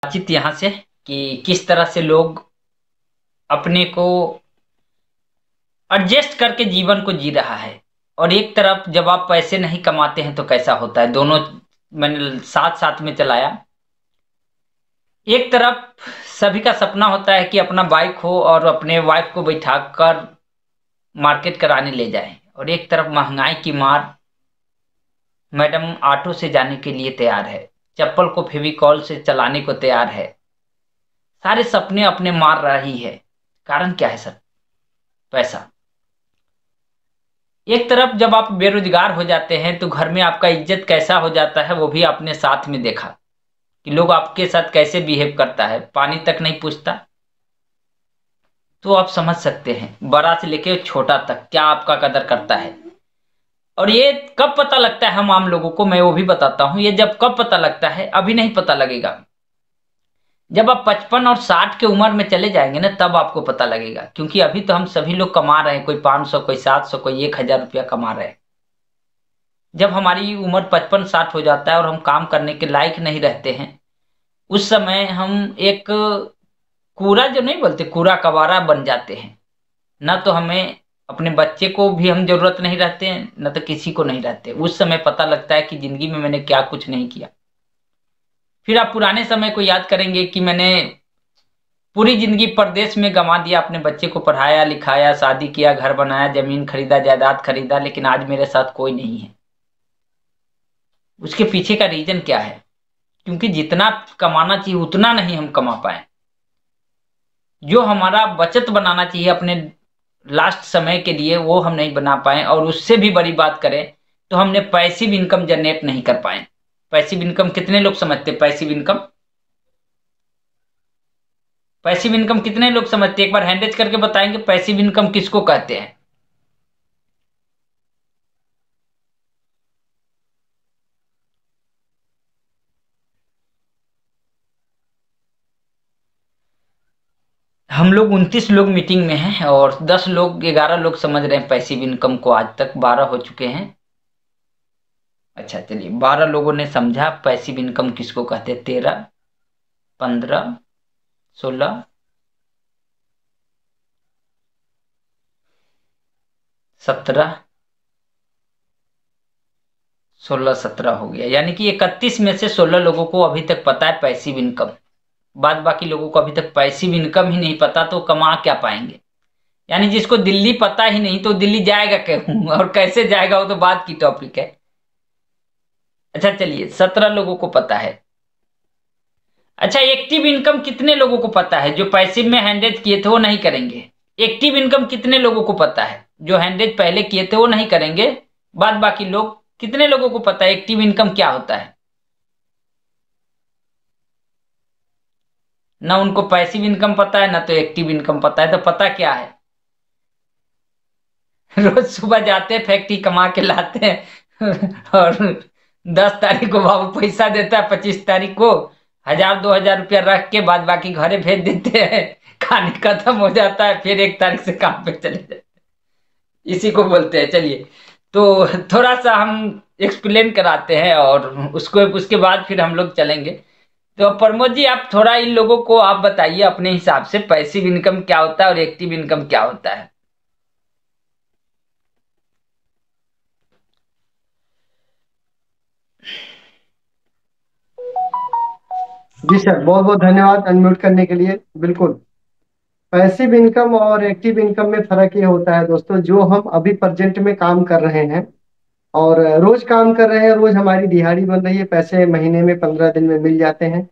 बातचीत यहाँ से कि किस तरह से लोग अपने को एडजस्ट करके जीवन को जी रहा है। और एक तरफ जब आप पैसे नहीं कमाते हैं तो कैसा होता है, दोनों मैंने साथ साथ में चलाया। एक तरफ सभी का सपना होता है कि अपना बाइक हो और अपने वाइफ को बैठा कर मार्केट कराने ले जाए, और एक तरफ महंगाई की मार, मैडम ऑटो से जाने के लिए तैयार है, चप्पल को फेविकॉल से चलाने को तैयार है। सारे सपने अपने मार रही है। कारण क्या है सर? पैसा। एक तरफ जब आप बेरोजगार हो जाते हैं तो घर में आपका इज्जत कैसा हो जाता है वो भी आपने साथ में देखा कि लोग आपके साथ कैसे बिहेव करता है, पानी तक नहीं पूछता। तो आप समझ सकते हैं बड़ा से लेके छोटा तक क्या आपका कदर करता है। और ये कब पता लगता है हम आम लोगों को, मैं वो भी बताता हूं। ये जब कब पता लगता है, अभी नहीं पता लगेगा। जब आप 55 और 60 की उम्र में चले जाएंगे ना, तब आपको पता लगेगा। क्योंकि अभी तो हम सभी लोग कमा रहे हैं, कोई 500, कोई 700, कोई 1000 रुपया कमा रहे हैं। जब हमारी उम्र 55-60 हो जाता है और हम काम करने के लायक नहीं रहते हैं, उस समय हम एक कूड़ा, जो नहीं बोलते, कूड़ा कबाड़ा बन जाते हैं। ना तो हमें अपने बच्चे को भी हम जरूरत नहीं रहते हैं, न तो किसी को नहीं रहते। उस समय पता लगता है कि जिंदगी में मैंने क्या कुछ नहीं किया। फिर आप पुराने समय को याद करेंगे कि मैंने पूरी जिंदगी परदेश में गंवा दिया, अपने बच्चे को पढ़ाया लिखाया, शादी किया, घर बनाया, जमीन खरीदा, जायदाद खरीदा, लेकिन आज मेरे साथ कोई नहीं है। उसके पीछे का रीजन क्या है? क्योंकि जितना कमाना चाहिए उतना नहीं हम कमा पाए। जो हमारा बचत बनाना चाहिए अपने लास्ट समय के लिए, वो हम नहीं बना पाए। और उससे भी बड़ी बात करें तो हमने पैसिव इनकम जनरेट नहीं कर पाए। पैसिव इनकम कितने लोग समझते हैं? पैसिव इनकम, पैसिव इनकम कितने लोग समझते हैं? एक बार हैंडेज करके बताएंगे पैसिव इनकम किसको कहते हैं? हम लोग 29 लोग मीटिंग में हैं और 10 लोग, 11 लोग समझ रहे हैं पैसिव इनकम को। आज तक 12 हो चुके हैं। अच्छा चलिए, 12 लोगों ने समझा पैसिव इनकम किसको कहते हैं। 13, 15, 16, 17, 16, 17 हो गया। यानी कि 31 में से 16 लोगों को अभी तक पता है पैसिव इनकम। बाद बाकी लोगों को अभी तक पैसिव इनकम ही नहीं पता, तो कमा क्या पाएंगे? यानी जिसको दिल्ली पता ही नहीं तो दिल्ली जाएगा क्यों और कैसे जाएगा, वो तो बात की टॉपिक है। अच्छा चलिए, 17 लोगों को पता है। अच्छा, एक्टिव इनकम कितने लोगों को पता है? जो पैसिव में हैंडेज किए थे वो नहीं करेंगे। एक्टिव इनकम कितने लोगों को पता है? जो हैंडेज पहले किए थे वो नहीं करेंगे। बाद बाकी लोग, कितने लोगों को पता है एक्टिव इनकम क्या होता है? ना उनको पैसिव इनकम पता है, ना तो एक्टिव इनकम पता है। तो पता क्या है? रोज सुबह जाते हैं, फैक्ट्री कमा के लाते हैं और 10 तारीख को बाबू पैसा देता है, 25 तारीख को 1000-2000 रुपया रख के बाद बाकी घरे भेज देते हैं। खाने खत्म हो जाता है, फिर 1 तारीख से काम पे चले जाते हैं। इसी को बोलते हैं। चलिए, तो थोड़ा सा हम एक्सप्लेन कराते हैं और उसको, उसके बाद फिर हम लोग चलेंगे। तो प्रमोद जी, आप थोड़ा इन लोगों को आप बताइए अपने हिसाब से पैसिव इनकम क्या होता है और एक्टिव इनकम क्या होता है। जी सर, बहुत बहुत धन्यवाद अनम्यूट करने के लिए। बिल्कुल, पैसिव इनकम और एक्टिव इनकम में फर्क ये होता है दोस्तों, जो हम अभी प्रेजेंट में काम कर रहे हैं और रोज काम कर रहे हैं, रोज हमारी दिहाड़ी बन रही है, पैसे महीने में 15 दिन में मिल जाते हैं।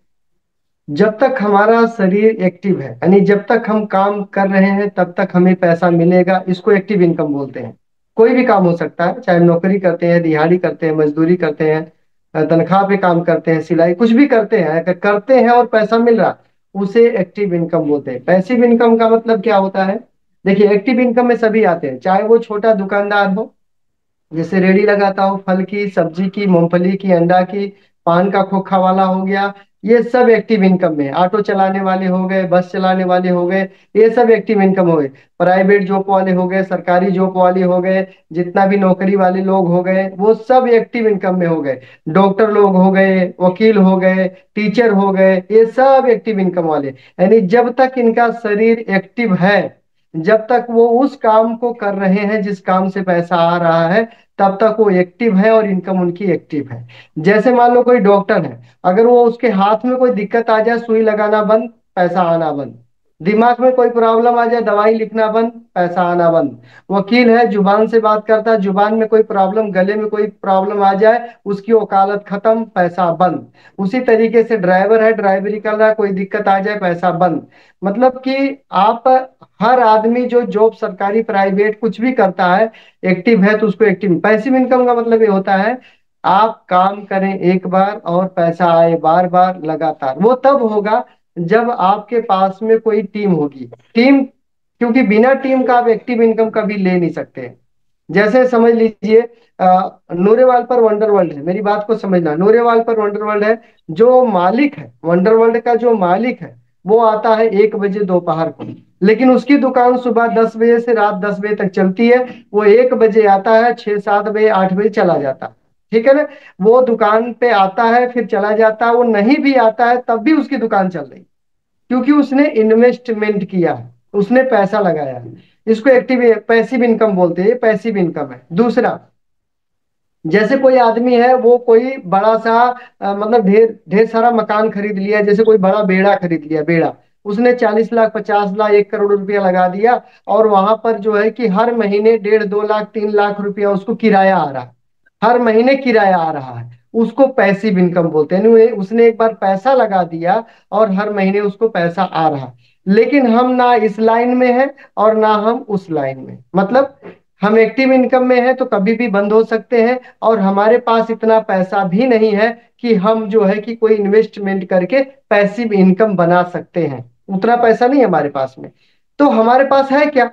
जब तक हमारा शरीर एक्टिव है, यानी जब तक हम काम कर रहे हैं तब तक हमें पैसा मिलेगा। इसको एक्टिव इनकम बोलते हैं। कोई भी काम हो सकता है, चाहे नौकरी करते हैं, दिहाड़ी करते हैं, मजदूरी करते हैं, तनख्वाह पे काम करते हैं, सिलाई, कुछ भी करते हैं, अगर करते हैं और पैसा मिल रहा, उसे एक्टिव इनकम बोलते हैं। पैसिव इनकम का मतलब क्या होता है? देखिए, एक्टिव इनकम में सभी आते हैं, चाहे वो छोटा दुकानदार हो, जैसे रेडी लगाता हो, फल की, सब्जी की, मूंगफली की, अंडा की, पान का खोखा वाला हो गया, ये सब एक्टिव इनकम में है। ऑटो चलाने वाले हो गए, बस चलाने वाले हो गए, ये सब एक्टिव इनकम हो गए। प्राइवेट जॉब वाले हो गए, सरकारी जॉब वाले हो गए, जितना भी नौकरी वाले लोग हो गए, वो सब एक्टिव इनकम में हो गए। डॉक्टर लोग हो गए, वकील हो गए, टीचर हो गए, ये सब एक्टिव इनकम वाले। यानी जब तक इनका शरीर एक्टिव है, जब तक वो उस काम को कर रहे हैं जिस काम से पैसा आ रहा है, तब तक वो एक्टिव है और इनकम उनकी एक्टिव है। जैसे मान लो कोई डॉक्टर है, अगर वो उसके हाथ में कोई दिक्कत आ जाए, सुई लगाना बंद, पैसा आना बंद। दिमाग में कोई प्रॉब्लम आ जाए, दवाई लिखना बंद, पैसा आना बंद। वकील है, जुबान से बात करता है, जुबान में कोई प्रॉब्लम, गले में कोई प्रॉब्लम आ जाए, उसकी वकालत खत्म, पैसा बंद। उसी तरीके से ड्राइवर है, ड्राइवरी कर रहा है, कोई दिक्कत आ जाए, पैसा बंद। मतलब कि आप, हर आदमी जो जॉब सरकारी प्राइवेट कुछ भी करता है, एक्टिव है, तो उसको एक्टिव। पैसिव इनकम का मतलब ये होता है, आप काम करें एक बार और पैसा आए बार बार लगातार। वो तब होगा जब आपके पास में कोई टीम होगी। टीम, क्योंकि बिना टीम का आप एक्टिव इनकम कभी ले नहीं सकते। जैसे समझ लीजिए, नूरेवाल पर वंडर वर्ल्ड है, मेरी बात को समझना, नूरेवाल पर वंडर वर्ल्ड है। जो मालिक है वंडर वर्ल्ड का, जो मालिक है, वो आता है 1 बजे दोपहर को, लेकिन उसकी दुकान सुबह 10 बजे से रात 10 बजे तक चलती है। वो 1 बजे आता है, 6 7 बजे 8 बजे चला जाता है। ठीक है ना। वो दुकान पे आता है, फिर चला जाता है। वो नहीं भी आता है तब भी उसकी दुकान चल रही, क्योंकि उसने इन्वेस्टमेंट किया है, उसने पैसा लगाया है। इसको एक्टिव पैसिव इनकम बोलते हैं, ये पैसिव इनकम है। दूसरा, जैसे कोई आदमी है, वो कोई बड़ा सा मतलब ढेर ढेर सारा मकान खरीद लिया, जैसे कोई बड़ा बेड़ा खरीद लिया, बेड़ा। उसने 40 लाख, 50 लाख, 1 करोड़ रुपया लगा दिया, और वहां पर जो है कि हर महीने 1.5 2 लाख, 3 लाख रुपया उसको किराया आ रहा है। हर महीने किराया आ रहा है, उसको पैसिव इनकम बोलते हैं। यानी उसने एक बार पैसा लगा दिया और हर महीने उसको पैसा आ रहा है। लेकिन हम ना इस लाइन में है और ना हम उस लाइन में, मतलब हम एक्टिव इनकम में है तो कभी भी बंद हो सकते हैं, और हमारे पास इतना पैसा भी नहीं है कि हम जो है कि कोई इन्वेस्टमेंट करके पैसिव इनकम बना सकते हैं। उतना पैसा नहीं है हमारे पास में। तो हमारे पास है क्या?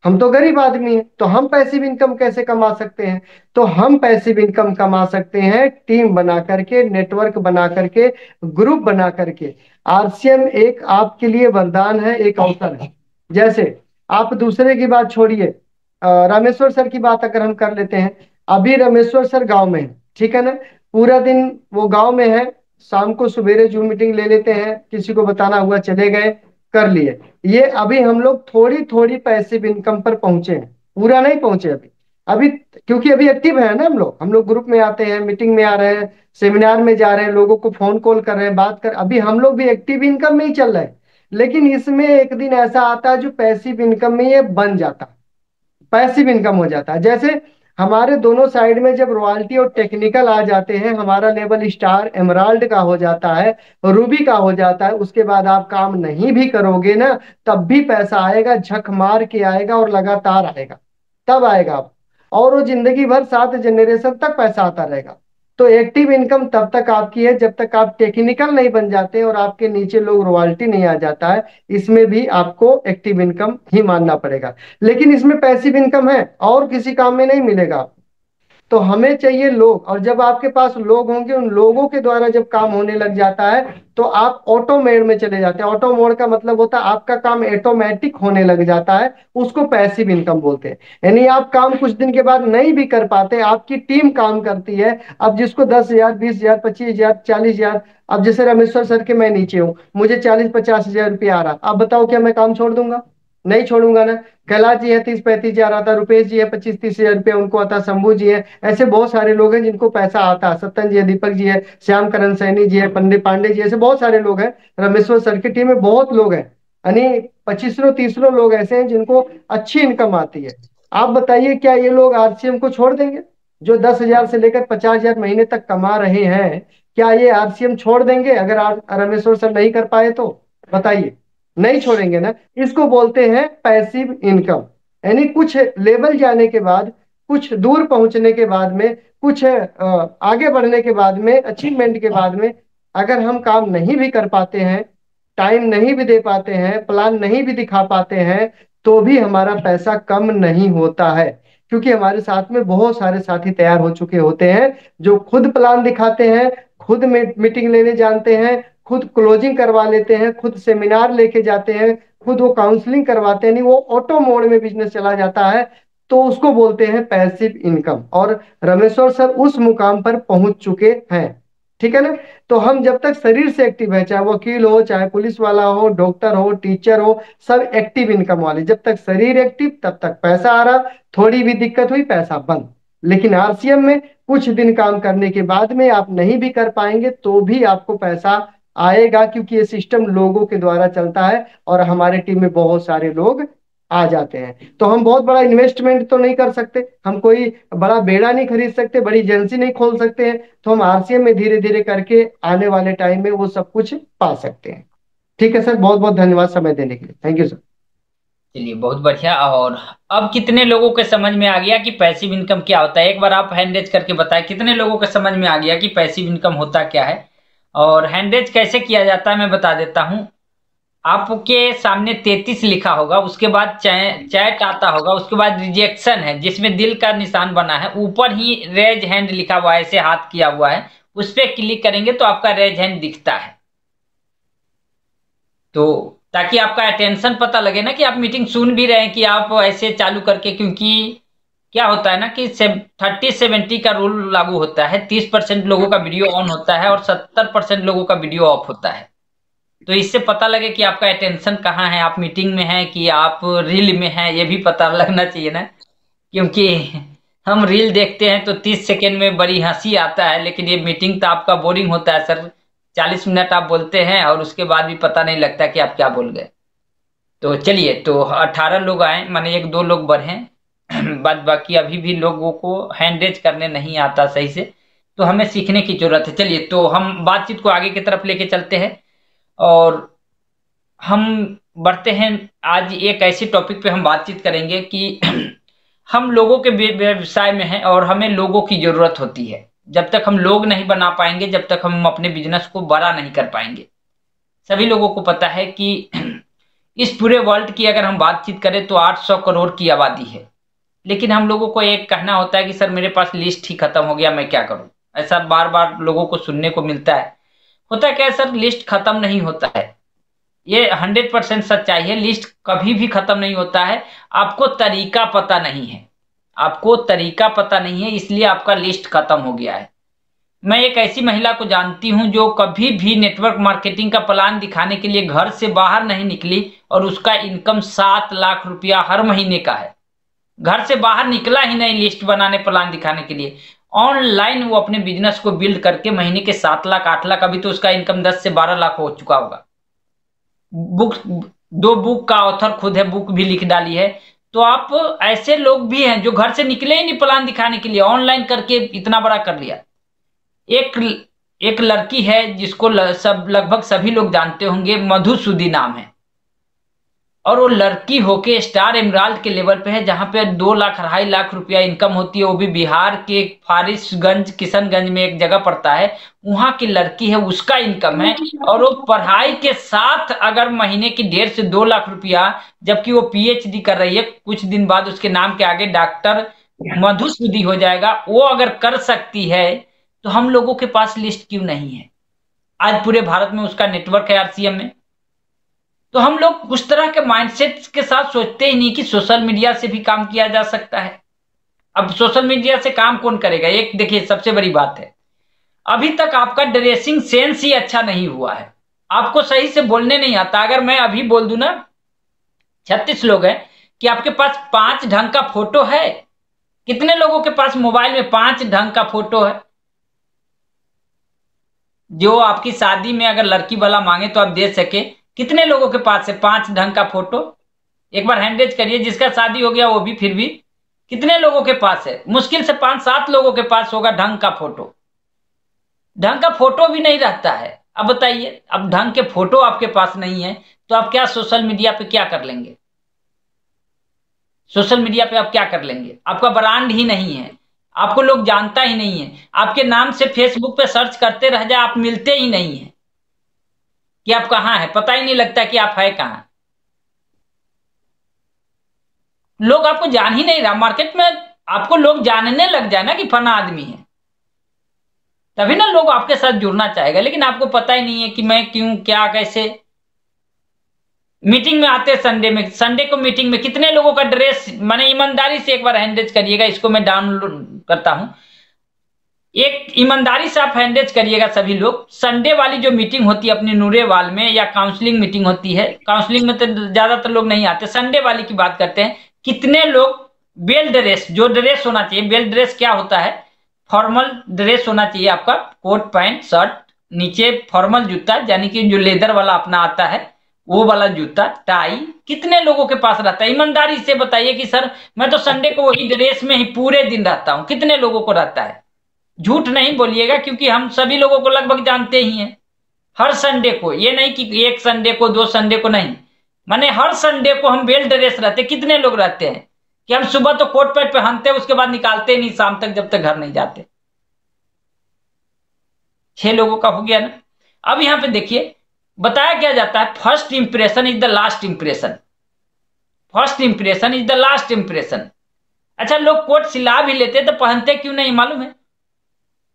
हम तो गरीब आदमी हैं, तो हम पैसिव इनकम कैसे कमा सकते हैं? तो हम पैसिव इनकम कमा सकते हैं टीम बना करके, नेटवर्क बना करके, ग्रुप बना करके। आरसीएम एक आपके लिए वरदान है, एक अवसर है। जैसे आप दूसरे की बात छोड़िए, रामेश्वर सर की बात अगर हम कर लेते हैं। अभी रामेश्वर सर गांव में है, ठीक है ना। पूरा दिन वो गांव में है, शाम को सवेरे जूम मीटिंग ले लेते हैं, किसी को बताना हुआ चले गए, कर लिए। ये अभी हम लोग थोड़ी थोड़ी पैसिव इनकम पर पहुंचे हैं, पूरा नहीं पहुंचे अभी। अभी क्योंकि अभी एक्टिव है ना, हम लोग ग्रुप में आते हैं, मीटिंग में आ रहे हैं, सेमिनार में जा रहे हैं, लोगों को फोन कॉल कर रहे हैं, बात कर, अभी हम लोग भी एक्टिव इनकम में ही चल रहे हैं। लेकिन इसमें एक दिन ऐसा आता है जो पैसिव इनकम में ये बन जाता है, पैसिव इनकम हो जाता है। जैसे हमारे दोनों साइड में जब रॉयल्टी और टेक्निकल आ जाते हैं, हमारा लेवल स्टार एमराल्ड का हो जाता है, रूबी का हो जाता है, उसके बाद आप काम नहीं भी करोगे ना, तब भी पैसा आएगा, झक मार के आएगा और लगातार आएगा, तब आएगा आप। और वो जिंदगी भर 7 जनरेशन तक पैसा आता रहेगा। तो एक्टिव इनकम तब तक आपकी है जब तक आप टेक्निकल नहीं बन जाते और आपके नीचे लोग रॉयल्टी नहीं आ जाता है। इसमें भी आपको एक्टिव इनकम ही मानना पड़ेगा। लेकिन इसमें पैसिव इनकम है, और किसी काम में नहीं मिलेगा। तो हमें चाहिए लोग, और जब आपके पास लोग होंगे, उन लोगों के द्वारा जब काम होने लग जाता है, तो आप ऑटो मोड में चले जाते हैं। ऑटो मोड का मतलब होता है आपका काम ऑटोमेटिक होने लग जाता है, उसको पैसिव इनकम बोलते हैं। यानी आप काम कुछ दिन के बाद नहीं भी कर पाते, आपकी टीम काम करती है। अब जिसको 10,000, 20,000, 25,000, 40,000, अब जैसे रामेश्वर सर के मैं नीचे हूँ, मुझे 40 50 हजार रुपया आ रहा, अब बताओ क्या मैं काम छोड़ दूंगा? नहीं छोड़ूंगा ना। कैलाश जी है, 30 35 हजार आता, रुपेश जी है 25 30 हजार रुपया उनको आता, शंभू जी है, ऐसे बहुत सारे लोग हैं जिनको पैसा आता है, सत्तन जी है, दीपक जी है, श्याम करण सैनी जी है, पंडित पांडे जी, ऐसे बहुत सारे लोग हैं। रामेश्वर सर की टीम में बहुत लोग हैं, यानी 25 30 लोग ऐसे हैं जिनको अच्छी इनकम आती है। आप बताइए क्या ये लोग आरसीएम को छोड़ देंगे? जो 10,000 से लेकर 50,000 महीने तक कमा रहे हैं, क्या ये आरसीएम छोड़ देंगे अगर रामेश्वर सर नहीं कर पाए तो? बताइए, नहीं छोड़ेंगे ना। इसको बोलते हैं पैसिव इनकम। यानी कुछ लेवल जाने के बाद, कुछ दूर पहुंचने के बाद में, कुछ आगे बढ़ने के बाद में, अचीवमेंट के बाद में, अगर हम काम नहीं भी कर पाते हैं, टाइम नहीं भी दे पाते हैं, प्लान नहीं भी दिखा पाते हैं, तो भी हमारा पैसा कम नहीं होता है। क्योंकि हमारे साथ में बहुत सारे साथी तैयार हो चुके होते हैं, जो खुद प्लान दिखाते हैं, खुद मीटिंग लेने जानते हैं, खुद क्लोजिंग करवा लेते हैं, खुद सेमिनार लेके जाते हैं, खुद वो काउंसलिंग करवाते हैं, नहीं वो ऑटो मोड में बिजनेस चला जाता है, तो उसको बोलते हैं पैसिव इनकम। और रमेश्वर सर उस मुकाम पर पहुंच चुके हैं। ठीक है ना। तो हम जब तक शरीर से एक्टिव है, चाहे वकील हो, चाहे पुलिस वाला हो, डॉक्टर हो, टीचर हो, सब एक्टिव इनकम वाले। जब तक शरीर एक्टिव तब तक पैसा आ रहा, थोड़ी भी दिक्कत हुई पैसा बंद। लेकिन आरसीएम में कुछ दिन काम करने के बाद में आप नहीं भी कर पाएंगे तो भी आपको पैसा आएगा, क्योंकि ये सिस्टम लोगों के द्वारा चलता है और हमारे टीम में बहुत सारे लोग आ जाते हैं। तो हम बहुत बड़ा इन्वेस्टमेंट तो नहीं कर सकते, हम कोई बड़ा बेड़ा नहीं खरीद सकते, बड़ी एजेंसी नहीं खोल सकते हैं, तो हम आरसीएम में धीरे धीरे करके आने वाले टाइम में वो सब कुछ पा सकते हैं। ठीक है सर, बहुत बहुत धन्यवाद समय देने के लिए। Thank you sir. चलिए बहुत बढ़िया। और अब कितने लोगों के समझ में आ गया कि पैसिव इनकम क्या होता है? एक बार आप हैंड रेज करके बताएं कितने लोगों के समझ में आ गया कि पैसिव इनकम होता क्या है। और हैंड रेज कैसे किया जाता है मैं बता देता हूं। आपके सामने 33 लिखा होगा, उसके बाद चैट आता होगा, उसके बाद रिजेक्शन है जिसमें दिल का निशान बना है, ऊपर ही रेज हैंड लिखा हुआ है, ऐसे हाथ किया हुआ है, उस पर क्लिक करेंगे तो आपका रेज हैंड दिखता है। तो ताकि आपका अटेंशन पता लगे ना कि आप मीटिंग सुन भी रहे हैं, कि आप ऐसे चालू करके, क्योंकि क्या होता है ना कि 30-70 का रूल लागू होता है। 30% लोगों का वीडियो ऑन होता है और 70% लोगों का वीडियो ऑफ होता है। तो इससे पता लगे कि आपका अटेंशन कहाँ है, आप मीटिंग में हैं कि आप रील में हैं, ये भी पता लगना चाहिए ना। क्योंकि हम रील देखते हैं तो 30 सेकेंड में बड़ी हंसी आता है, लेकिन ये मीटिंग तो आपका बोरिंग होता है सर। 40 मिनट आप बोलते हैं और उसके बाद भी पता नहीं लगता कि आप क्या बोल गए। तो चलिए, तो 18 लोग आए, माने 1-2 लोग बढ़े। बाद बाकी अभी भी लोगों को हैंड रेज करने नहीं आता सही से, तो हमें सीखने की जरूरत है। चलिए, तो हम बातचीत को आगे की तरफ लेके चलते हैं और हम बढ़ते हैं। आज एक ऐसे टॉपिक पे हम बातचीत करेंगे कि हम लोगों के व्यवसाय में हैं और हमें लोगों की जरूरत होती है। जब तक हम लोग नहीं बना पाएंगे, जब तक हम अपने बिजनेस को बड़ा नहीं कर पाएंगे। सभी लोगों को पता है कि इस पूरे वर्ल्ड की अगर हम बातचीत करें तो 800 करोड़ की आबादी है। लेकिन हम लोगों को एक कहना होता है कि सर मेरे पास लिस्ट ही खत्म हो गया, मैं क्या करूं। ऐसा बार बार लोगों को सुनने को मिलता है। होता क्या है सर, लिस्ट खत्म नहीं होता है। ये 100% सच्चाई है, लिस्ट कभी भी खत्म नहीं होता है। आपको तरीका पता नहीं है, आपको तरीका पता नहीं है, इसलिए आपका लिस्ट खत्म हो गया है। मैं एक ऐसी महिला को जानती हूं जो कभी भी नेटवर्क मार्केटिंग का प्लान दिखाने के लिए घर से बाहर नहीं निकली और उसका इनकम 7 लाख रुपया हर महीने का है। घर से बाहर निकला ही नहीं लिस्ट बनाने, प्लान दिखाने के लिए। ऑनलाइन वो अपने बिजनेस को बिल्ड करके महीने के 7 लाख 8 लाख, अभी तो उसका इनकम 10 से 12 लाख हो चुका होगा। बुक 2 बुक का ऑथर खुद है, बुक भी लिख डाली है। तो आप ऐसे लोग भी हैं जो घर से निकले ही नहीं प्लान दिखाने के लिए, ऑनलाइन करके इतना बड़ा कर लिया। एक एक लड़की है जिसको सब लगभग सभी लोग जानते होंगे, मधुसूदी नाम है। और वो लड़की होके स्टार एमराल्ड के लेवल पे है, जहां पे 2 लाख 2.5 लाख रुपया इनकम होती है। वो भी बिहार के फारिसगंज किशनगंज में एक जगह पड़ता है, वहां की लड़की है, उसका इनकम है। और वो पढ़ाई के साथ अगर महीने की 1.5 से 2 लाख रुपया, जबकि वो पीएचडी कर रही है, कुछ दिन बाद उसके नाम के आगे डॉक्टर मधुसूदी हो जाएगा, वो अगर कर सकती है तो हम लोगों के पास लिस्ट क्यों नहीं है? आज पूरे भारत में उसका नेटवर्क है आरसीएम में। तो हम लोग उस तरह के माइंडसेट के साथ सोचते ही नहीं कि सोशल मीडिया से भी काम किया जा सकता है। अब सोशल मीडिया से काम कौन करेगा? एक देखिए, सबसे बड़ी बात है, अभी तक आपका ड्रेसिंग सेंस ही अच्छा नहीं हुआ है, आपको सही से बोलने नहीं आता। अगर मैं अभी बोल दूं ना, 36 लोग हैं, कि आपके पास 5 ढंग का फोटो है? कितने लोगों के पास मोबाइल में 5 ढंग का फोटो है? जो आपकी शादी में अगर लड़की वाला मांगे तो आप दे सके, कितने लोगों के पास है 5 ढंग का फोटो? एक बार हैंडरेज करिए, जिसका शादी हो गया वो भी, फिर भी कितने लोगों के पास है? मुश्किल से 5-7 लोगों के पास होगा ढंग का फोटो। ढंग का फोटो भी नहीं रहता है। अब बताइए, अब ढंग के फोटो आपके पास नहीं है तो आप क्या सोशल मीडिया पे क्या कर लेंगे? सोशल मीडिया पे आप क्या कर लेंगे? आपका ब्रांड ही नहीं है, आपको लोग जानता ही नहीं है। आपके नाम से फेसबुक पे सर्च करते रह जाए, आप मिलते ही नहीं है कि आप कहाँ हैं, पता ही नहीं लगता कि आप है कहाँ। लोग आपको जान ही नहीं रहा मार्केट में, आपको लोग जानने लग जाए ना कि फना आदमी है, तभी ना लोग आपके साथ जुड़ना चाहेगा। लेकिन आपको पता ही नहीं है कि मैं क्यों, क्या, कैसे। मीटिंग में आते संडे में, संडे को मीटिंग में कितने लोगों का ड्रेस, माने ईमानदारी से एक बार हैंडरेज करिएगा, इसको मैं डाउनलोड करता हूं, एक ईमानदारी से आप हैंडरेज करिएगा सभी लोग। संडे वाली जो मीटिंग होती है अपनी नूरेवाल में, या काउंसलिंग मीटिंग होती है, काउंसलिंग में तो ज्यादातर लोग नहीं आते, संडे वाली की बात करते हैं, कितने लोग बेल ड्रेस, जो ड्रेस होना चाहिए, बेल ड्रेस क्या होता है, फॉर्मल ड्रेस होना चाहिए आपका, कोट पैंट शर्ट, नीचे फॉर्मल जूता, यानी कि जो लेदर वाला अपना आता है वो वाला जूता, टाई, कितने लोगों के पास रहता है? ईमानदारी से बताइए कि सर मैं तो संडे को वही ड्रेस में ही पूरे दिन रहता हूं, कितने लोगों को रहता है? झूठ नहीं बोलिएगा, क्योंकि हम सभी लोगों को लगभग जानते ही हैं। हर संडे को, ये नहीं कि एक संडे को, दो संडे को, नहीं, माने हर संडे को हम बेल ड्रेस रहते। कितने लोग रहते हैं कि हम सुबह तो कोट पैंट पहनते, उसके बाद निकालते नहीं शाम तक, जब तक घर नहीं जाते। 6 लोगों का हो गया ना। अब यहां पे देखिए बताया क्या जाता है, first impression is the last impression, first impression is the last impression. अच्छा, लोग कोट सिला भी लेते तो पहनते क्यों नहीं मालूम है?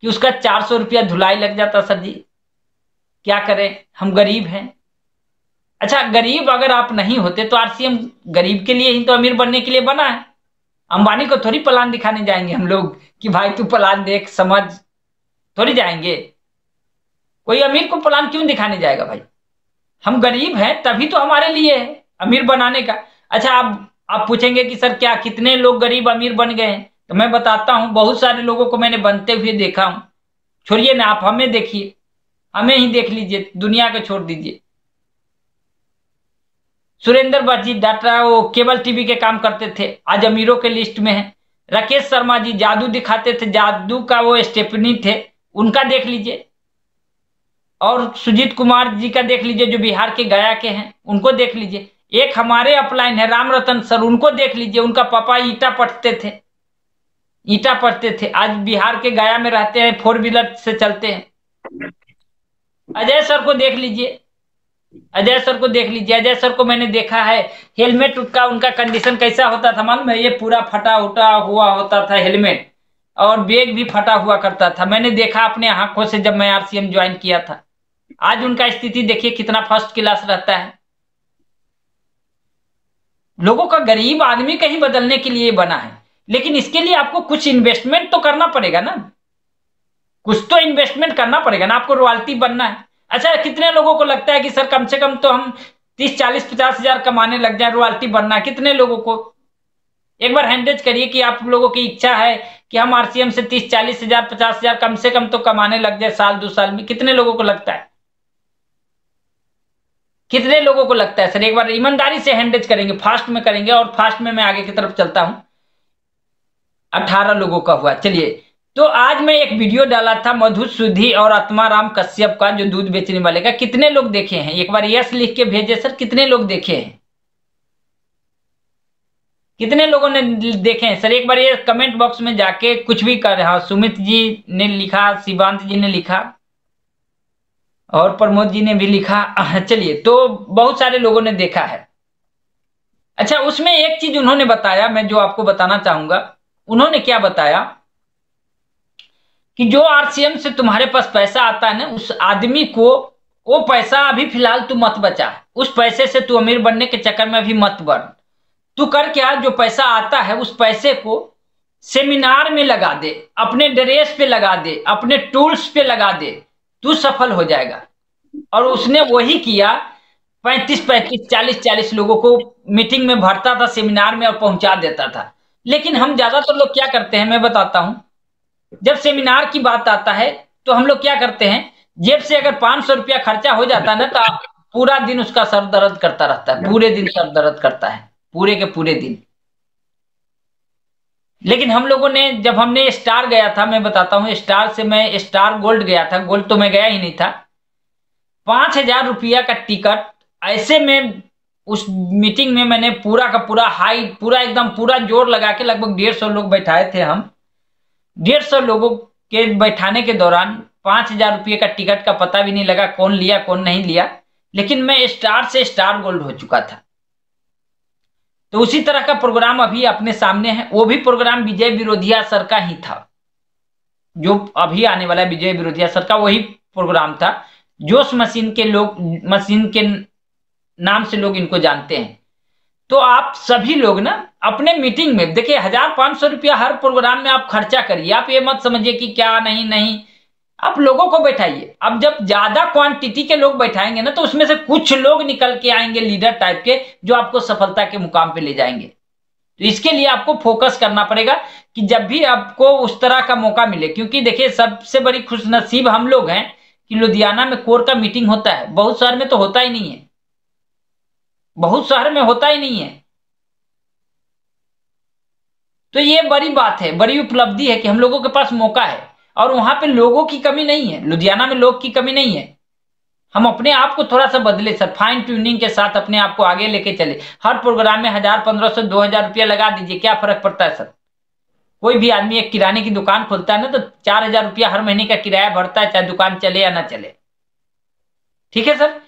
कि उसका 400 रुपया धुलाई लग जाता। सर जी क्या करें, हम गरीब हैं। अच्छा, गरीब अगर आप नहीं होते तो आरसीएम गरीब के लिए ही तो, अमीर बनने के लिए बना है। अंबानी को थोड़ी प्लान दिखाने जाएंगे हम लोग कि भाई तू प्लान देख समझ, थोड़ी जाएंगे। कोई अमीर को प्लान क्यों दिखाने जाएगा भाई? हम गरीब हैं तभी तो हमारे लिए है अमीर बनाने का। अच्छा, आप पूछेंगे कि सर क्या कितने लोग गरीब अमीर बन गए हैं? तो मैं बताता हूं, बहुत सारे लोगों को मैंने बनते हुए देखा हूं। छोड़िए ना, आप हमें देखिए, हमें ही देख लीजिए, दुनिया को छोड़ दीजिए। सुरेंद्र बाजी डाटा, वो केबल टीवी के काम करते थे, आज अमीरों के लिस्ट में है। राकेश शर्मा जी जादू दिखाते थे, जादू का वो स्टेपनी थे, उनका देख लीजिए। और सुजीत कुमार जी का देख लीजिए, जो बिहार के गया के हैं, उनको देख लीजिए। एक हमारे अपलाइन है राम रतन सर, उनको देख लीजिए, उनका पापा ईटा पटते थे, ईटा पटते थे, आज बिहार के गया में रहते हैं, 4 व्हीलर से चलते हैं। अजय सर को देख लीजिए, अजय सर को देख लीजिए, अजय सर को मैंने देखा है, हेलमेट का उनका कंडीशन कैसा होता था मालूम है? ये पूरा फटा उटा हुआ होता था हेलमेट, और बैग भी फटा हुआ करता था। मैंने देखा अपने आंखों से जब मैं आरसीएम ज्वाइन किया था। आज उनका स्थिति देखिए कितना फर्स्ट क्लास रहता है। लोगों का, गरीब आदमी कहीं बदलने के लिए बना है, लेकिन इसके लिए आपको कुछ इन्वेस्टमेंट तो करना पड़ेगा ना, कुछ तो इन्वेस्टमेंट करना पड़ेगा ना, आपको रॉयल्टी बनना है। अच्छा, कितने लोगों को लगता है कि सर कम से कम तो हम 30, 40, 50 हजार कमाने लग जाए, रॉयल्टी बनना है? कितने लोगों को? एक बार हैंडरेज करिए कि आप लोगों की इच्छा है कि हम आरसीएम से 30, 40 हजार, 50 हजार कम से कम तो कमाने लग जाए साल 2 साल में। कितने लोगों को लगता है? कितने लोगों को लगता है सर? एक बार ईमानदारी से हैंडरेज करेंगे, फास्ट में करेंगे, और फास्ट में मैं आगे की तरफ चलता हूं। 18 लोगों का हुआ। चलिए, तो आज मैं एक वीडियो डाला था मधुसूदन और आत्माराम कश्यप का, जो दूध बेचने वाले का। कितने लोग देखे हैं? एक बार यस लिख के भेजे सर, कितने लोग देखे हैं? कितने लोगों ने देखे हैं सर? एक बार ये कमेंट बॉक्स में जाके कुछ भी कर। हाँ, सुमित जी ने लिखा, शिवांत जी ने लिखा, और प्रमोद जी ने भी लिखा। चलिए, तो बहुत सारे लोगों ने देखा है। अच्छा, उसमें एक चीज उन्होंने बताया, मैं जो आपको बताना चाहूंगा। उन्होंने क्या बताया कि जो आरसीएम से तुम्हारे पास पैसा आता है ना, उस आदमी को वो पैसा अभी फिलहाल तू मत बचा, उस पैसे से तू अमीर बनने के चक्कर में अभी मत बढ़। तू कर क्या, जो पैसा आता है उस पैसे को सेमिनार में लगा दे, अपने ड्रेस पे लगा दे, अपने टूल्स पे लगा दे, तू सफल हो जाएगा। और उसने वही किया। 35-35, 40-40 लोगों को मीटिंग में भरता था, सेमिनार में, और पहुंचा देता था। लेकिन हम ज्यादातर लोग क्या करते हैं, मैं बताता हूं। जब सेमिनार की बात आता है तो हम लोग क्या करते हैं, जेब से अगर 500 रुपया खर्चा हो जाता है ना, तो पूरा दिन उसका सर दर्द करता रहता है, पूरे दिन सर दर्द करता है, पूरे के पूरे दिन। लेकिन हम लोगों ने, जब हमने स्टार गया था, मैं बताता हूं, स्टार से मैं स्टार गोल्ड गया था, गोल्ड तो मैं गया ही नहीं था। 5,000 रुपया का टिकट, ऐसे में उस मीटिंग में मैंने पूरा का पूरा हाई, पूरा एकदम पूरा जोर लगा के लगभग 150 लोग बैठाए थे हम। 150 लोगों के बैठाने के दौरान 5,000 रुपये का टिकट का पता भी नहीं लगा कौन लिया कौन नहीं लिया। लेकिन मैं स्टार से स्टार गोल्ड हो चुका था। तो उसी तरह का प्रोग्राम अभी अपने सामने है। वो भी प्रोग्राम विजय विरोधिया सर का ही था। जो अभी आने वाला विजय विरोधिया सर का वही प्रोग्राम था। जोश मशीन के लोग, मशीन के नाम से लोग इनको जानते हैं। तो आप सभी लोग ना अपने मीटिंग में देखिए 1,500 रुपया हर प्रोग्राम में आप खर्चा करिए। आप ये मत समझिए कि क्या नहीं नहीं, आप लोगों को बैठाइए। अब जब ज्यादा क्वांटिटी के लोग बैठाएंगे ना तो उसमें से कुछ लोग निकल के आएंगे लीडर टाइप के, जो आपको सफलता के मुकाम पे ले जाएंगे। तो इसके लिए आपको फोकस करना पड़ेगा कि जब भी आपको उस तरह का मौका मिले, क्योंकि देखिए सबसे बड़ी खुशनसीब हम लोग हैं कि लुधियाना में कोर का मीटिंग होता है। बहुत शहर में तो होता ही नहीं है, बहुत शहर में होता ही नहीं है। तो ये बड़ी बात है, बड़ी उपलब्धि है कि हम लोगों के पास मौका है। और वहां पे लोगों की कमी नहीं है, लुधियाना में लोग की कमी नहीं है। हम अपने आप को थोड़ा सा बदले सर, फाइन ट्यूनिंग के साथ अपने आप को आगे लेके चले। हर प्रोग्राम में 1,000, 1,500, 2,000 रुपया लगा दीजिए, क्या फर्क पड़ता है सर। कोई भी आदमी एक किराने की दुकान खोलता है ना तो 4,000 रुपया हर महीने का किराया भरता है, चाहे दुकान चले या ना चले। ठीक है सर,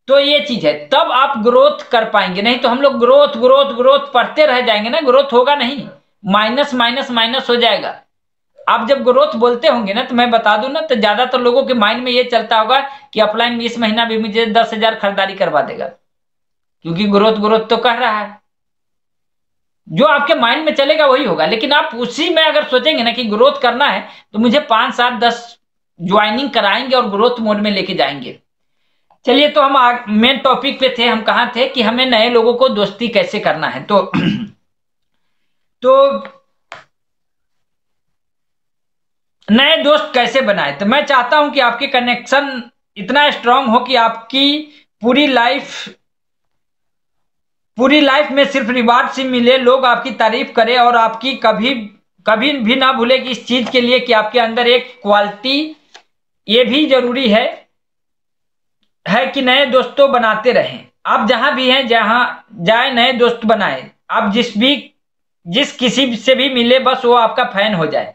तो ये चीज है, तब आप ग्रोथ कर पाएंगे। नहीं तो हम लोग ग्रोथ ग्रोथ ग्रोथ पढ़ते रह जाएंगे ना, ग्रोथ होगा नहीं, माइनस माइनस माइनस हो जाएगा। आप जब ग्रोथ बोलते होंगे ना तो मैं बता दूं ना, तो ज्यादातर लोगों के माइंड में ये चलता होगा कि अपलाइन में इस महीना भी मुझे 10,000 खरीदारी करवा देगा, क्योंकि ग्रोथ ग्रोथ तो कह रहा है। जो आपके माइंड में चलेगा वही होगा। लेकिन आप उसी में अगर सोचेंगे ना कि ग्रोथ करना है तो मुझे 5, 7, 10 ज्वाइनिंग कराएंगे और ग्रोथ मोड में लेके जाएंगे। चलिए, तो हम मेन टॉपिक पे थे। हम कहाँ थे कि हमें नए लोगों को दोस्ती कैसे करना है। तो नए दोस्त कैसे बनाए। तो मैं चाहता हूं कि आपके कनेक्शन इतना स्ट्रांग हो कि आपकी पूरी लाइफ में सिर्फ रिवार्ड से मिले, लोग आपकी तारीफ करें और आपकी कभी कभी भी ना भूले कि इस चीज के लिए कि आपके अंदर एक क्वालिटी ये भी जरूरी है कि नए दोस्तों बनाते रहें। आप जहां भी हैं, जहां जाए नए दोस्त बनाए। आप जिस किसी से भी मिले बस वो आपका फैन हो जाए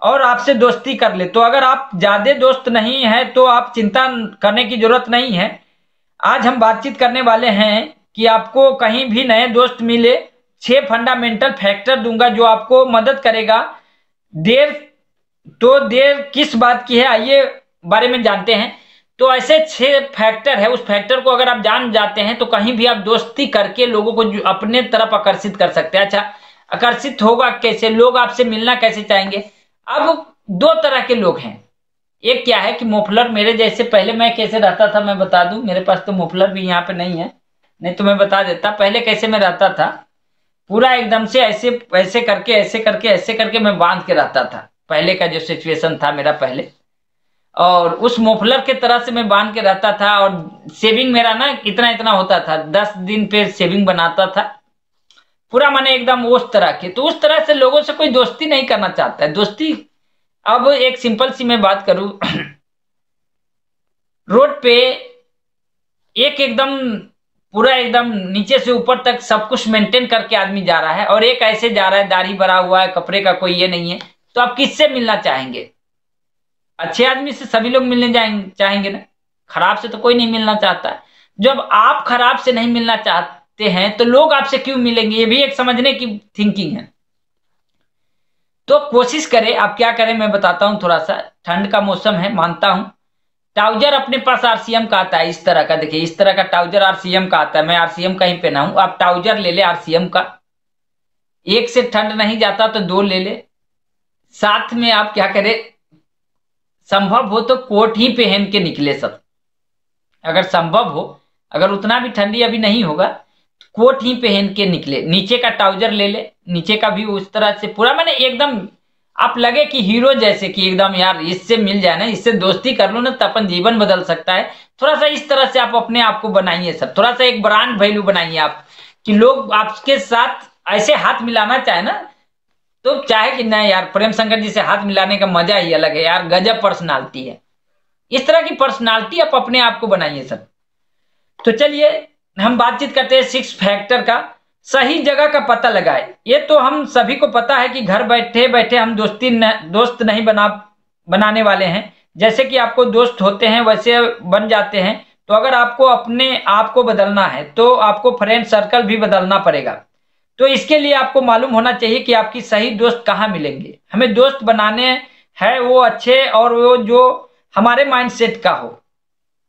और आपसे दोस्ती कर ले। तो अगर आप ज्यादा दोस्त नहीं है तो आप चिंता करने की जरूरत नहीं है। आज हम बातचीत करने वाले हैं कि आपको कहीं भी नए दोस्त मिले, 6 फंडामेंटल फैक्टर दूंगा जो आपको मदद करेगा। देर किस बात की है, आइए बारे में जानते हैं। तो ऐसे 6 फैक्टर है, उस फैक्टर को अगर आप जान जाते हैं तो कहीं भी आप दोस्ती करके लोगों को अपने तरफ आकर्षित कर सकते हैं। अच्छा, आकर्षित होगा कैसे, लोग आपसे मिलना कैसे चाहेंगे। अब 2 तरह के लोग हैं। एक क्या है कि मुफलर, मेरे जैसे। पहले मैं कैसे रहता था मैं बता दूं, मेरे पास तो मुफलर भी यहाँ पे नहीं है, नहीं तो मैं बता देता पहले कैसे मैं रहता था। पूरा एकदम से ऐसे ऐसे करके ऐसे करके ऐसे करके मैं बांध के रहता था। पहले का जो सिचुएशन था मेरा पहले, और उस मुफलर के तरह से मैं बांध के रहता था। और सेविंग मेरा ना इतना इतना होता था, 10 दिन पे सेविंग बनाता था पूरा, माने एकदम उस तरह के। तो उस तरह से लोगों से कोई दोस्ती नहीं करना चाहता है। दोस्ती, अब एक सिंपल सी मैं बात करूं रोड पे एकदम पूरा एकदम नीचे से ऊपर तक सब कुछ मेंटेन करके आदमी जा रहा है, और एक ऐसे जा रहा है दाढ़ी भरा हुआ है, कपड़े का कोई ये नहीं है, तो आप किससे मिलना चाहेंगे। अच्छे आदमी से सभी लोग मिलने चाहेंगे ना, खराब से तो कोई नहीं मिलना चाहता। जब आप खराब से नहीं मिलना चाहते हैं तो लोग आपसे क्यों मिलेंगे, ये भी एक समझने की थिंकिंग है। तो कोशिश करें, आप क्या करें मैं बताता हूं थोड़ा सा। ठंड का मौसम है, मानता हूं। ट्राउजर अपने पास आरसीएम का आता है, इस तरह का, देखिए इस तरह का ट्राउजर आरसीएम का आता है। मैं आरसीएम का ही पहना हूं, आप ट्राउजर ले ले आरसीएम का। एक से ठंड नहीं जाता तो 2 ले ले। साथ में आप क्या करें, संभव हो तो कोट ही पहन के निकले सब, अगर संभव हो। अगर उतना भी ठंडी अभी नहीं होगा तो कोट ही पहन के निकले। नीचे का ट्राउजर ले ले, नीचे का भी उस तरह से पूरा, मैंने एकदम आप लगे कि हीरो जैसे, कि एकदम यार इससे मिल जाए ना, इससे दोस्ती कर लो ना तो अपन जीवन बदल सकता है। थोड़ा सा इस तरह से आप अपने आप को बनाइए सब, थोड़ा सा एक ब्रांड वैल्यू बनाइए आप, कि लोग आपके साथ ऐसे हाथ मिलाना चाहे ना तो चाहे कि नहीं यार, प्रेम शंकर जी से हाथ मिलाने का मजा ही अलग है यार, गजब पर्सनालिटी है। इस तरह की पर्सनालिटी आप अपने आप को बनाइए सब। तो चलिए हम बातचीत करते हैं 6 फैक्टर का। सही जगह का पता लगाए। ये तो हम सभी को पता है कि घर बैठे बैठे हम दोस्त नहीं बनाने वाले हैं। जैसे कि आपको दोस्त होते हैं वैसे बन जाते हैं। तो अगर आपको अपने आप को बदलना है तो आपको फ्रेंड सर्कल भी बदलना पड़ेगा। तो इसके लिए आपको मालूम होना चाहिए कि आपकी सही दोस्त कहाँ मिलेंगे। हमें दोस्त बनाने है वो अच्छे और वो जो हमारे माइंडसेट का हो,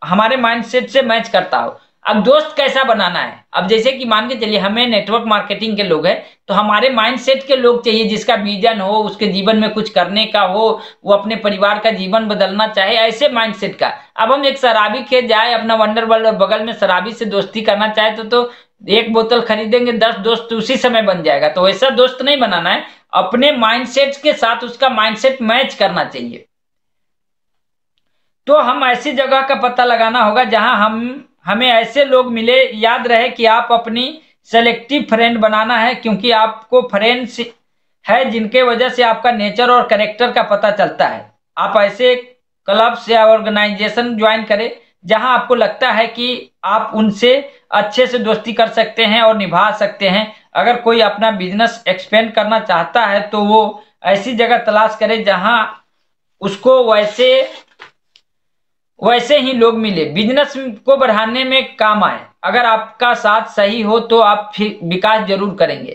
हमारे माइंडसेट से मैच करता हो। अब दोस्त कैसा बनाना है, अब जैसे कि मान के चलिए हमें नेटवर्क मार्केटिंग के लोग हैं, तो हमारे माइंडसेट के लोग चाहिए, जिसका विजन हो, उसके जीवन में कुछ करने का हो, वो अपने परिवार का जीवन बदलना चाहे, ऐसे माइंडसेट का। अब हम एक शराबी के जाए अपना वंडर वर्ल्ड और बगल में शराबी से दोस्ती करना चाहे तो एक बोतल खरीदेंगे 10 दोस्त उसी समय बन जाएगा। तो ऐसा दोस्त नहीं बनाना है, अपने माइंडसेट के साथ उसका माइंडसेट मैच करना चाहिए। तो हम ऐसी जगह का पता लगाना होगा जहां हमें ऐसे लोग मिले। याद रहे कि आप अपनी सेलेक्टिव फ्रेंड बनाना है, क्योंकि आपको फ्रेंड्स है जिनके वजह से आपका नेचर और कैरेक्टर का पता चलता है। आप ऐसे क्लब्स या ऑर्गेनाइजेशन ज्वाइन करें जहां आपको लगता है कि आप उनसे अच्छे से दोस्ती कर सकते हैं और निभा सकते हैं। अगर कोई अपना बिजनेस एक्सपेंड करना चाहता है तो वो ऐसी जगह तलाश करे जहां उसको वैसे ही लोग मिले, बिजनेस को बढ़ाने में काम आए। अगर आपका साथ सही हो तो आप फिर विकास जरूर करेंगे।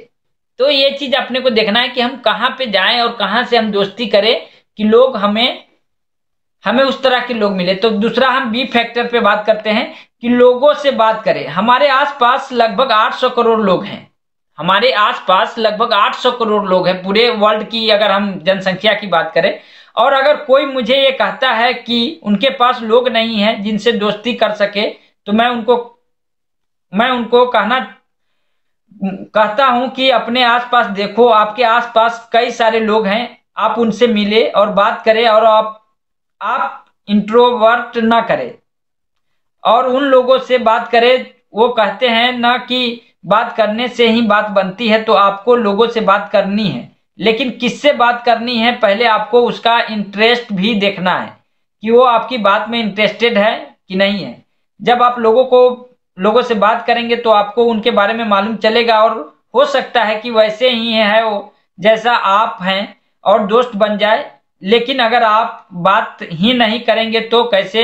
तो ये चीज अपने को देखना है कि हम कहाँ पे जाएं और कहाँ से हम दोस्ती करें कि लोग हमें उस तरह के लोग मिले। तो दूसरा हम बी फैक्टर पे बात करते हैं कि लोगों से बात करें। हमारे आसपास लगभग 800 करोड़ लोग हैं, हमारे आसपास लगभग 800 करोड़ लोग हैं पूरे वर्ल्ड की अगर हम जनसंख्या की बात करें। और अगर कोई मुझे ये कहता है कि उनके पास लोग नहीं है जिनसे दोस्ती कर सके, तो मैं उनको कहता हूं कि अपने आसपास देखो, आपके आसपास कई सारे लोग हैं, आप उनसे मिले और बात करें। और आप इंट्रोवर्ट ना करें और उन लोगों से बात करें। वो कहते हैं ना कि बात करने से ही बात बनती है, तो आपको लोगों से बात करनी है, लेकिन किससे बात करनी है पहले आपको उसका इंटरेस्ट भी देखना है कि वो आपकी बात में इंटरेस्टेड है कि नहीं है। जब आप लोगों से बात करेंगे तो आपको उनके बारे में मालूम चलेगा, और हो सकता है कि वैसे ही है वो जैसा आप हैं और दोस्त बन जाए। लेकिन अगर आप बात ही नहीं करेंगे तो कैसे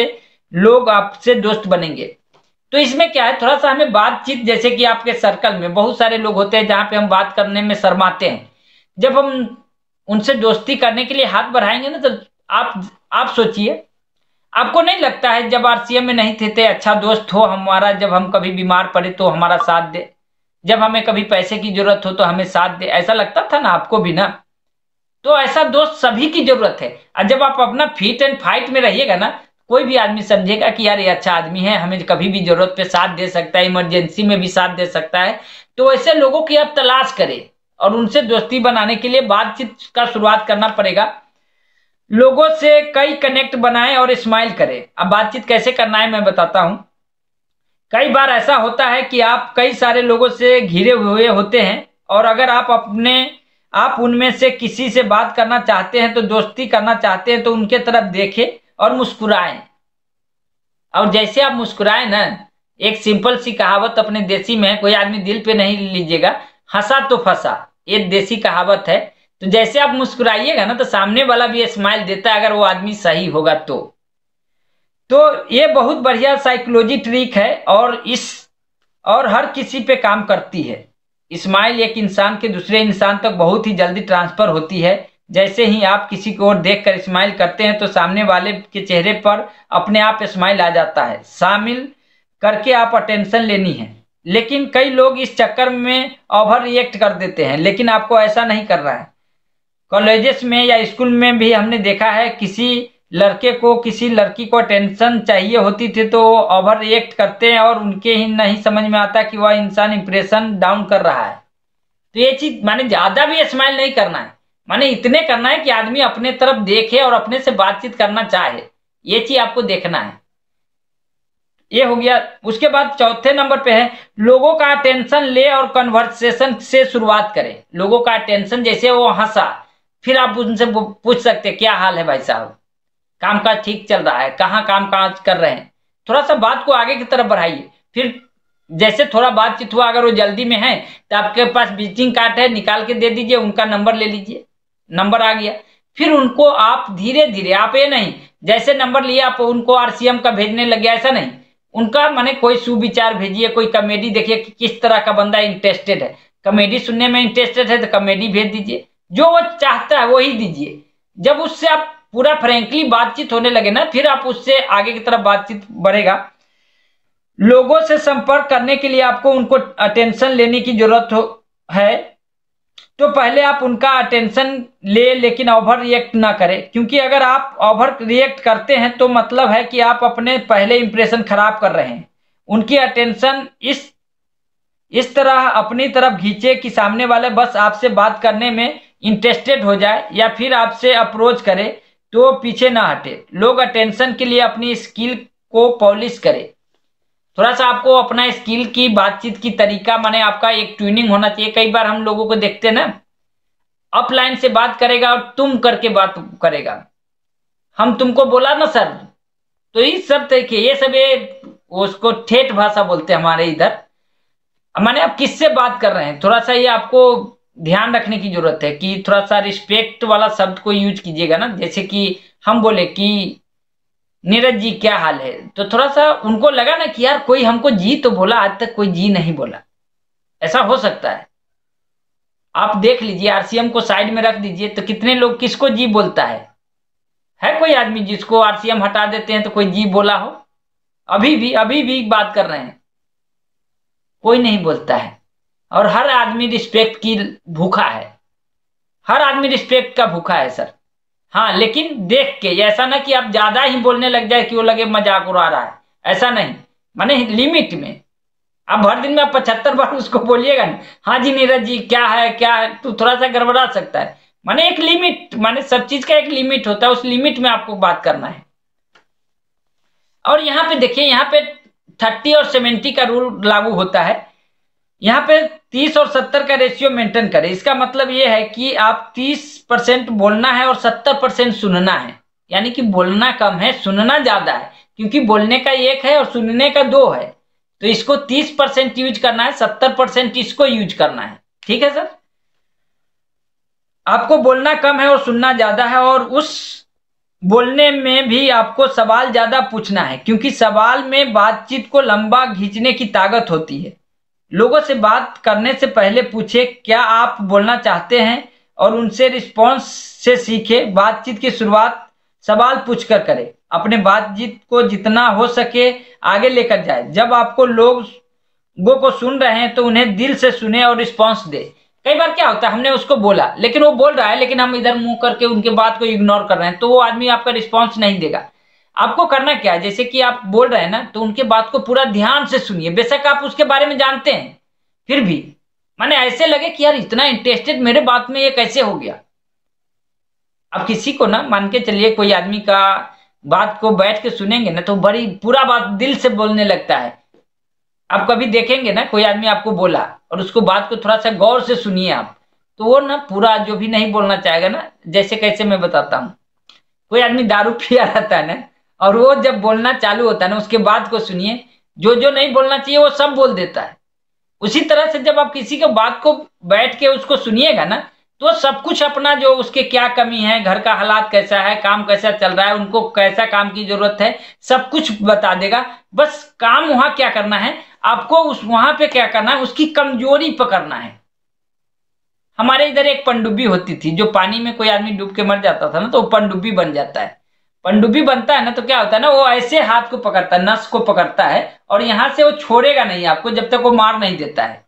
लोग आपसे दोस्त बनेंगे। तो इसमें क्या है, थोड़ा सा हमें बातचीत, जैसे कि आपके सर्कल में बहुत सारे लोग होते हैं जहां पे हम बात करने में शर्माते हैं। जब हम उनसे दोस्ती करने के लिए हाथ बढ़ाएंगे ना, तो आप सोचिए, आपको नहीं लगता है जब आरसीएम में नहीं थे अच्छा दोस्त हो हमारा, जब हम कभी बीमार पड़े तो हमारा साथ दे, जब हमें कभी पैसे की जरूरत हो तो हमें साथ दे, ऐसा लगता था ना आपको भी ना। तो ऐसा दोस्त सभी की जरूरत है। और जब आप अपना फिट एंड फाइट में रहिएगा ना, कोई भी आदमी समझेगा कि यार ये अच्छा आदमी है, हमें कभी भी जरूरत पे साथ दे सकता है, इमरजेंसी में भी साथ दे सकता है। तो ऐसे लोगों की आप तलाश करें और उनसे दोस्ती बनाने के लिए बातचीत का शुरुआत करना पड़ेगा। लोगों से कई कनेक्ट बनाएं और स्माइल करें। अब बातचीत कैसे करना है मैं बताता हूं। कई बार ऐसा होता है कि आप कई सारे लोगों से घिरे हुए होते हैं, और अगर आप उनमें से किसी से बात करना चाहते हैं, तो दोस्ती करना चाहते हैं, तो उनके तरफ देखें और मुस्कुराएं। और जैसे आप मुस्कुराएं ना, एक सिंपल सी कहावत अपने देसी में है, कोई आदमी दिल पे नहीं लीजिएगा, हंसा तो फंसा, ये देसी कहावत है। तो जैसे आप मुस्कुराइएगा ना, तो सामने वाला भी स्माइल देता है अगर वो आदमी सही होगा तो ये बहुत बढ़िया साइकोलॉजी ट्रिक है, और हर किसी पे काम करती है। स्माइल एक इंसान के दूसरे इंसान तक बहुत ही जल्दी ट्रांसफर होती है। जैसे ही आप किसी को और देखकर स्माइल करते हैं, तो सामने वाले के चेहरे पर अपने आप स्माइल आ जाता है। शामिल करके आप अटेंशन लेनी है, लेकिन कई लोग इस चक्कर में ओवर रिएक्ट कर देते हैं, लेकिन आपको ऐसा नहीं करना है। कॉलेजेस में या स्कूल में भी हमने देखा है, किसी लड़के को किसी लड़की को अटेंशन चाहिए होती थी तो वो ओवर रिएक्ट करते हैं, और उनके ही नहीं समझ में आता कि वह इंसान इंप्रेशन डाउन कर रहा है। तो ये चीज माने ज्यादा भी स्माइल नहीं करना है, माने इतने करना है कि आदमी अपने तरफ देखे और अपने से बातचीत करना चाहे। ये चीज आपको देखना है। ये हो गया। उसके बाद चौथे नंबर पे है, लोगों का अटेंशन ले और कन्वर्सेशन से शुरुआत करें। लोगों का अटेंशन, जैसे वो हंसा, फिर आप उनसे पूछ सकते हैं क्या हाल है भाई साहब, काम काज ठीक चल रहा है, कहाँ काम काज कर रहे हैं। थोड़ा सा बात को आगे की तरफ बढ़ाइए। फिर जैसे थोड़ा बातचीत हुआ, अगर वो जल्दी में है तो आपके पास विजिटिंग कार्ड है, निकाल के दे दीजिए, उनका नंबर ले लीजिए। नंबर आ गया, फिर उनको आप धीरे धीरे, आप ये नहीं जैसे नंबर लिया आप उनको आरसीएम का भेजने लगे, ऐसा नहीं। उनका माने कोई सुविचार भेजिए, कोई कॉमेडी देखिए कि किस तरह का बंदा इंटरेस्टेड है। कॉमेडी सुनने में इंटरेस्टेड है तो कॉमेडी भेज दीजिए, जो वो चाहता है वही दीजिए। जब उससे आप पूरा फ्रेंकली बातचीत होने लगे ना, फिर आप उससे आगे की तरफ बातचीत बढ़ेगा। लोगों से संपर्क करने के लिए आपको उनको अटेंशन लेने की जरूरत है, तो पहले आप उनका अटेंशन ले, लेकिन ओवर रिएक्ट ना करें, क्योंकि अगर आप ओवर रिएक्ट करते हैं तो मतलब है कि आप अपने पहले इंप्रेशन खराब कर रहे हैं। उनकी अटेंशन इस तरह अपनी तरफ खींचे कि सामने वाले बस आपसे बात करने में इंटरेस्टेड हो जाए या फिर आपसे अप्रोच करे तो पीछे ना हटे। लोग अटेंशन के लिए अपनी स्किल को पॉलिश करें। थोड़ा सा आपको अपना स्किल की बातचीत की तरीका, माने आपका एक ट्यूनिंग होना चाहिए। कई बार हम लोगों को देखते हैं ना, अपलाइन से बात करेगा और तुम करके बात करेगा, हम तुमको बोला ना सर, तो ये सब तरीके, ये सब उसको ठेठ भाषा बोलते हैं हमारे इधर। माने आप किससे बात कर रहे हैं, थोड़ा सा ये आपको ध्यान रखने की जरूरत है कि थोड़ा सा रिस्पेक्ट वाला शब्द को यूज कीजिएगा ना। जैसे कि हम बोले कि नीरज जी क्या हाल है, तो थोड़ा सा उनको लगा ना कि यार कोई हमको जी तो बोला, आज तक कोई जी नहीं बोला। ऐसा हो सकता है, आप देख लीजिए, आरसीएम को साइड में रख दीजिए तो कितने लोग किसको जी बोलता है कोई आदमी जिसको आरसीएम हटा देते हैं तो कोई जी बोला हो? अभी भी बात कर रहे हैं, कोई नहीं बोलता है। और हर आदमी रिस्पेक्ट की भूखा है, हर आदमी रिस्पेक्ट का भूखा है सर। हाँ, लेकिन देख के, ऐसा ना कि आप ज्यादा ही बोलने लग जाए कि वो लगे मजाक उड़ा रहा है, ऐसा नहीं, माने लिमिट में। अब हर दिन में आप 75 बार उसको बोलिएगा ना, हाँ जी नीरज जी क्या है, तो थोड़ा सा गड़बड़ा सकता है। माने एक लिमिट, माने सब चीज का एक लिमिट होता है, उस लिमिट में आपको बात करना है। और यहाँ पे देखिए, यहाँ पे 30 और 70 का रूल लागू होता है। यहाँ पे 30 और 70 का रेशियो मेंटेन करें। इसका मतलब ये है कि आप 30% बोलना है और 70% सुनना है, यानी कि बोलना कम है, सुनना ज्यादा है, क्योंकि बोलने का एक है और सुनने का 2 है। तो इसको 30% यूज करना है, 70% इसको यूज करना है। ठीक है सर, आपको बोलना कम है और सुनना ज्यादा है, और उस बोलने में भी आपको सवाल ज्यादा पूछना है, क्योंकि सवाल में बातचीत को लंबा खींचने की ताकत होती है। लोगों से बात करने से पहले पूछे क्या आप बोलना चाहते हैं, और उनसे रिस्पॉन्स से सीखे। बातचीत की शुरुआत सवाल पूछकर करें। अपने बातचीत को जितना हो सके आगे लेकर जाए। जब आपको लोगों को सुन रहे हैं तो उन्हें दिल से सुने और रिस्पॉन्स दे। कई बार क्या होता है, हमने उसको बोला, लेकिन वो बोल रहा है, लेकिन हम इधर मुंह करके उनके बात को इग्नोर कर रहे हैं, तो वो आदमी आपका रिस्पॉन्स नहीं देगा। आपको करना क्या है, जैसे कि आप बोल रहे हैं ना, तो उनके बात को पूरा ध्यान से सुनिए। बेशक आप उसके बारे में जानते हैं, फिर भी माने ऐसे लगे कि यार इतना इंटरेस्टेड मेरे बात में, ये कैसे हो गया। अब किसी को ना, मान के चलिए कोई आदमी का बात को बैठ के सुनेंगे ना, तो बड़ी पूरा बात दिल से बोलने लगता है। आप कभी देखेंगे ना, कोई आदमी आपको बोला और उसको बात को थोड़ा सा गौर से सुनिए आप, तो वो ना पूरा जो भी नहीं बोलना चाहेगा ना, जैसे कैसे मैं बताता हूँ, कोई आदमी दारू पिया रहता है ना, और वो जब बोलना चालू होता है ना, उसके बाद को सुनिए, जो जो नहीं बोलना चाहिए वो सब बोल देता है। उसी तरह से जब आप किसी के बात को बैठ के उसको सुनिएगा ना, तो सब कुछ अपना, जो उसके क्या कमी है, घर का हालात कैसा है, काम कैसा चल रहा है, उनको कैसा काम की जरूरत है, सब कुछ बता देगा। बस काम वहां क्या करना है आपको, उस वहां पे क्या करना है, उसकी कमजोरी पकड़ना है। हमारे इधर एक पनडुब्बी होती थी, जो पानी में कोई आदमी डूब के मर जाता था ना, तो वो पनडुब्बी बन जाता है। पनडुब्बी बनता है ना, तो क्या होता है ना, वो ऐसे हाथ को पकड़ता है, नस को पकड़ता है, और यहां से वो छोड़ेगा नहीं आपको जब तक वो मार नहीं देता है।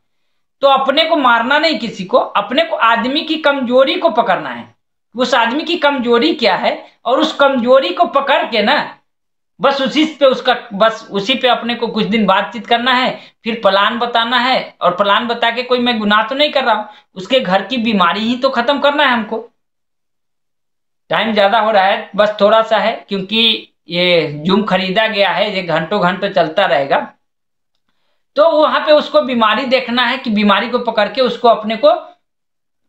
तो अपने को मारना नहीं किसी को, अपने को आदमी की कमजोरी को पकड़ना है। उस आदमी की कमजोरी क्या है, और उस कमजोरी को पकड़ के ना, बस उसी पे अपने को कुछ दिन बातचीत करना है, फिर प्लान बताना है, और प्लान बता के, कोई मैं गुनाह तो नहीं कर रहा हूं, उसके घर की बीमारी ही तो खत्म करना है हमको। टाइम ज्यादा हो रहा है, बस थोड़ा सा है, क्योंकि ये जूम खरीदा गया है, ये घंटों घंटों चलता रहेगा। तो वहां पे उसको बीमारी देखना है, कि बीमारी को पकड़ के उसको अपने को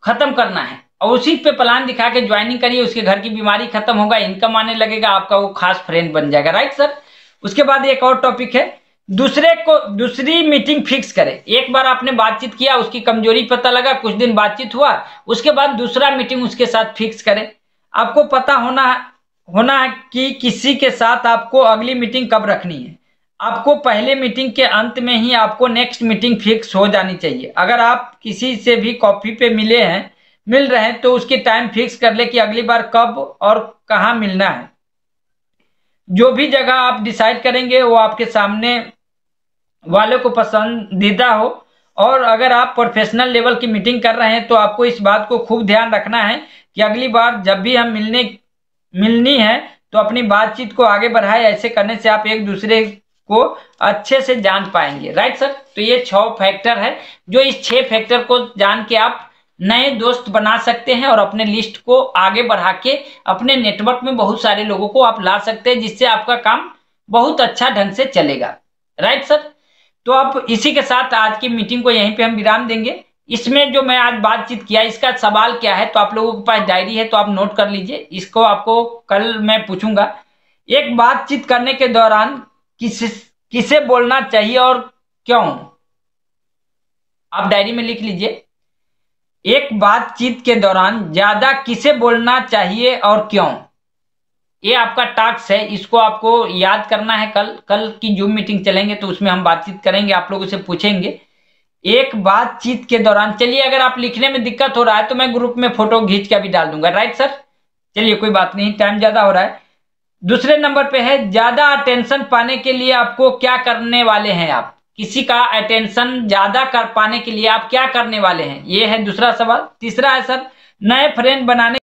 खत्म करना है, और उसी पे प्लान दिखा के ज्वाइनिंग करिए, उसके घर की बीमारी खत्म होगा, इनकम आने लगेगा, आपका वो खास फ्रेंड बन जाएगा। Right sir. उसके बाद एक और टॉपिक है, दूसरी मीटिंग फिक्स करें। एक बार आपने बातचीत किया, उसकी कमजोरी पता लगा, कुछ दिन बातचीत हुआ, उसके बाद दूसरा मीटिंग उसके साथ फिक्स करें। आपको पता होना है कि किसी के साथ आपको अगली मीटिंग कब रखनी है। आपको पहले मीटिंग के अंत में ही आपको नेक्स्ट मीटिंग फिक्स हो जानी चाहिए। अगर आप किसी से भी कॉफी पे मिले हैं, मिल रहे हैं तो उसकी टाइम फिक्स कर ले कि अगली बार कब और कहाँ मिलना है। जो भी जगह आप डिसाइड करेंगे वो आपके सामने वालों को पसंदीदा हो। और अगर आप प्रोफेशनल लेवल की मीटिंग कर रहे हैं तो आपको इस बात को खूब ध्यान रखना है कि अगली बार जब भी हम मिलनी है तो अपनी बातचीत को आगे बढ़ाए। ऐसे करने से आप एक दूसरे को अच्छे से जान पाएंगे। Right sir. तो ये 6 फैक्टर है, जो इस 6 फैक्टर को जान के आप नए दोस्त बना सकते हैं और अपने लिस्ट को आगे बढ़ा के अपने नेटवर्क में बहुत सारे लोगों को आप ला सकते हैं, जिससे आपका काम बहुत अच्छा ढंग से चलेगा। Right sir. तो अब इसी के साथ आज की मीटिंग को यहीं पे हम विराम देंगे। इसमें जो मैं आज बातचीत किया इसका सवाल क्या है, तो आप लोगों के पास डायरी है तो आप नोट कर लीजिए, इसको आपको कल मैं पूछूंगा। एक बातचीत करने के दौरान किसे बोलना चाहिए और क्यों, आप डायरी में लिख लीजिए। एक बातचीत के दौरान ज्यादा किसे बोलना चाहिए और क्यों, ये आपका टास्क है, इसको आपको याद करना है। कल की जूम मीटिंग चलेंगे तो उसमें हम बातचीत करेंगे, आप लोगों से पूछेंगे एक बातचीत के दौरान। चलिए अगर आप लिखने में दिक्कत हो रहा है तो मैं ग्रुप में फोटो खींच के भी डाल दूंगा। Right sir. चलिए कोई बात नहीं, टाइम ज्यादा हो रहा है। दूसरे नंबर पे है ज्यादा अटेंशन पाने के लिए आपको क्या करने वाले हैं। आप किसी का अटेंशन ज्यादा कर पाने के लिए आप क्या करने वाले हैं, ये है दूसरा सवाल। तीसरा है सर नए फ्रेंड बनाने